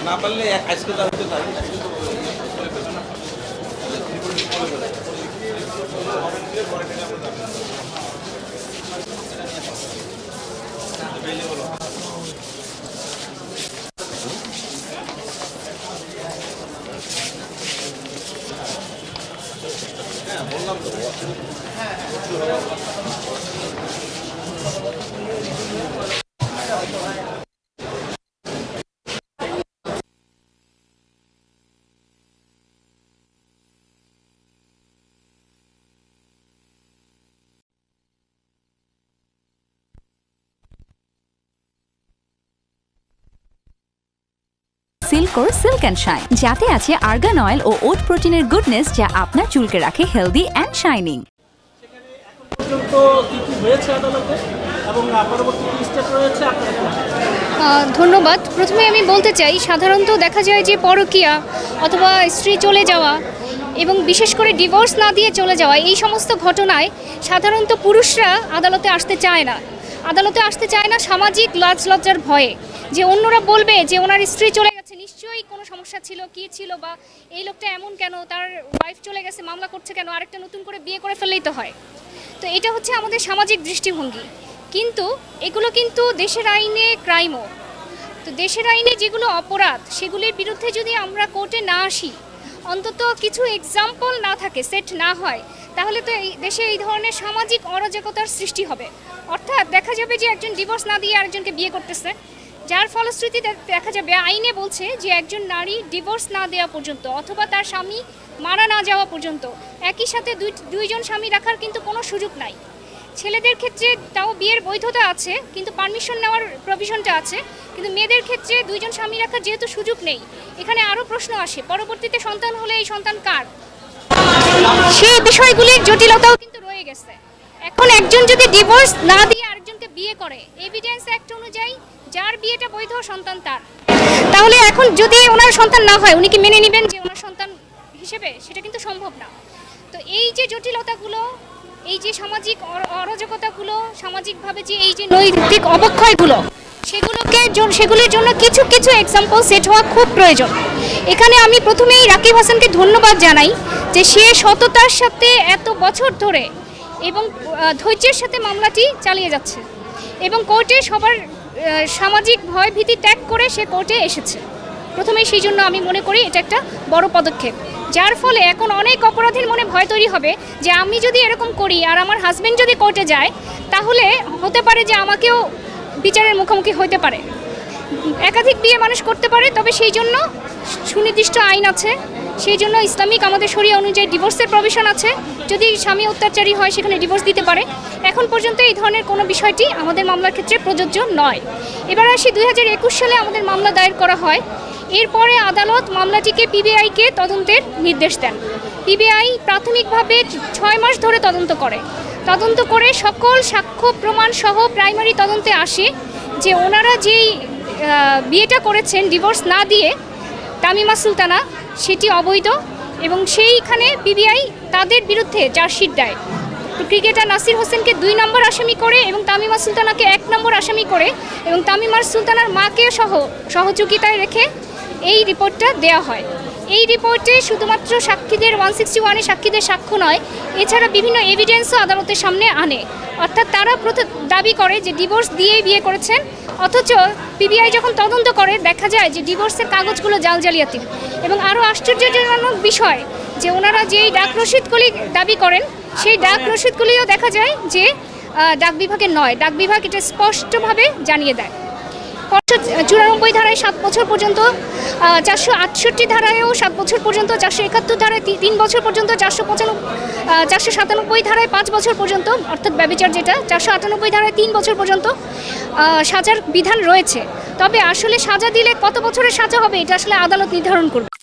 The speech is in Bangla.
না পারলে আজকে তো হতে পারি বললাম তো সিল্কোর সিল্ক অ্যান্ড শাইন, যাতে আছে আর্গান অয়েল ও ওট প্রোটিনের গুডনেস, যা আপনার চুলকে রাখে হেলদি অ্যান্ড শাইনিং। ধন্যবাদ। প্রথমে আমি বলতে চাই, সাধারণত দেখা যায় যে পরকীয়া অথবা স্ত্রী চলে যাওয়া এবং বিশেষ করে ডিভোর্স না দিয়ে চলে যাওয়া, এই সমস্ত ঘটনায় সাধারণত পুরুষরা আদালতে আসতে চায় না। সামাজিক লাজ লজ্জার ভয়ে, যে অন্যরা বলবে যে ওনার স্ত্রী চলে গেছে, নিশ্চয়ই কোনো সমস্যা ছিল, কি ছিল, বা এই লোকটা এমন কেন, তার ওয়াইফ চলে গেছে, মামলা করছে কেন, আরেকটা নতুন করে বিয়ে করে ফেললেই তো হয়। তো এটা হচ্ছে আমাদের সামাজিক দৃষ্টিভঙ্গি, কিন্তু এগুলো কিন্তু দেশের আইনে ক্রাইমও। তো দেশের আইনে যেগুলো অপরাধ, সেগুলির বিরুদ্ধে যদি আমরা কোর্টে না আসি, অন্তত কিছু এক্সাম্পল না থাকে, সেট না হয়, তাহলে তো এই দেশে এই ধরনের সামাজিক অরাজকতার সৃষ্টি হবে। অর্থাৎ দেখা যাবে যে একজন ডিভোর্স না দিয়ে আরেকজনকে বিয়ে করতেছে, যার ফলশ্রুতিতে দেখা যাবে আইনে বলছে যে একজন নারী ডিভোর্স না দেওয়া পর্যন্ত অথবা তার স্বামী মারা না যাওয়া পর্যন্ত একই সাথে দুইজন স্বামী রাখার কিন্তু কোনো সুযোগ নাই। ছেলেদের ক্ষেত্রে তাও বিয়ের বৈধতা আছে, কিন্তু পারমিশন নেওয়ার প্রভিশনটা আছে, কিন্তু মেয়েদের ক্ষেত্রে দুইজন স্বামী রাখার যেহেতু সুযোগ নেই, এখানে আরও প্রশ্ন আসে, পরবর্তীতে সন্তান হলে এই সন্তান কার, সেই বিষয়গুলির জটিলতাও কিন্তু রয়ে গেছে। এখন একজন যদি ডিভোর্স না দিয়ে আরেকজনকে বিয়ে করে, এভিডেন্স অ্যাক্ট অনুযায়ী যার বিয়েটা বৈধ, সন্তান তার, তাহলে এখন যদি ওনার সন্তান না হয়, উনি কি মেনে নেবেন যে ওনার সন্তান হিসেবে? সেটা কিন্তু সম্ভব না। তো এই যে জটিলতাগুলো, এই যে সামাজিক অরাজকতাগুলো, সামাজিকভাবে যে এই যে নৈতিক অবক্ষয়গুলো, সেগুলির জন্য কিছু কিছু এক্সাম্পল সেট হওয়া খুব প্রয়োজন। এখানে আমি প্রথমেই রাকিব হাসানকে ধন্যবাদ জানাই যে সে সততার সাথে এত বছর ধরে এবং ধৈর্যের সাথে মামলাটি চালিয়ে যাচ্ছে এবং কোর্টে সবার সামাজিক ভয় ভীতি ত্যাগ করে সে কোর্টে এসেছে। প্রথমেই সেই জন্য আমি মনে করি এটা একটা বড় পদক্ষেপ, যার ফলে এখন অনেক অপরাধীর মনে ভয় তৈরি হবে যে আমি যদি এরকম করি আর আমার হাজব্যান্ড যদি কোর্টে যায়, তাহলে হতে পারে যে আমাকেও বিচারের মুখোমুখি হতে পারে। একাধিক বিয়ে মানুষ করতে পারে, তবে সেই জন্য সুনির্দিষ্ট আইন আছে, সেই জন্য ইসলামিক আমাদের শরিয়া অনুযায়ী ডিভোর্সের প্রভিশন আছে। যদি স্বামী অত্যাচারী হয়, সেখানে ডিভোর্স দিতে পারে। এখন পর্যন্ত এই ধরনের কোনো বিষয়টি আমাদের মামলার ক্ষেত্রে প্রযোজ্য নয়। এবার আসি 2021 সালে আমাদের মামলা দায়ের করা হয়। এরপরে আদালত মামলাটিকে পিবিআইকে তদন্তের নির্দেশ দেন। পিবিআই প্রাথমিকভাবে 6 মাস ধরে তদন্ত করে সকল সাক্ষ্য প্রমাণ সহ প্রাইমারি তদন্তে আসে যে ওনারা যেই বিয়েটা করেছেন ডিভোর্স না দিয়ে, তামিমা সুলতানা, সেটি অবৈধ এবং সেইখানে পিবিআই তাদের বিরুদ্ধে চার্জশিট দেয়। ক্রিকেটার নাসির হোসেনকে 2 নম্বর আসামি করে এবং তামিমা সুলতানাকে 1 নম্বর আসামি করে এবং তামিমা সুলতানার মাকে সহযোগিতায় রেখে এই রিপোর্টটা দেয়া হয়। এই রিপোর্টে শুধুমাত্র সাক্ষীদের 161 সাক্ষীদের সাক্ষ্য নয়, এছাড়া বিভিন্ন এভিডেন্সও আদালতের সামনে আনে। অর্থাৎ তারা দাবি করে যে ডিভোর্স দিয়েই বিয়ে করেছেন, অথচ পিবিআই যখন তদন্ত করে দেখা যায় যে ডিভোর্সের কাগজগুলো জালজালিয়াতি। এবং আরও আশ্চর্যজনক বিষয় যে ওনারা যেই ডাক রসিদগুলি দাবি করেন, সেই ডাক রসিদগুলিও দেখা যায় যে ডাক বিভাগের নয়। ডাক বিভাগ এটা স্পষ্টভাবে জানিয়ে দেয়। 594 ধারায় 7 বছর পর্যন্ত, 468 ধারায়ও 7 বছর পর্যন্ত, 471 ধারায় 3 বছর পর্যন্ত, 497 ধারায় 5 বছর পর্যন্ত, অর্থাৎ ব্যভিচার যেটা, 498 ধারায় 3 বছর পর্যন্ত সাজার বিধান রয়েছে। তবে আসলে সাজা দিলে কত বছরের সাজা হবে, এটা আসলে আদালত নির্ধারণ করবে।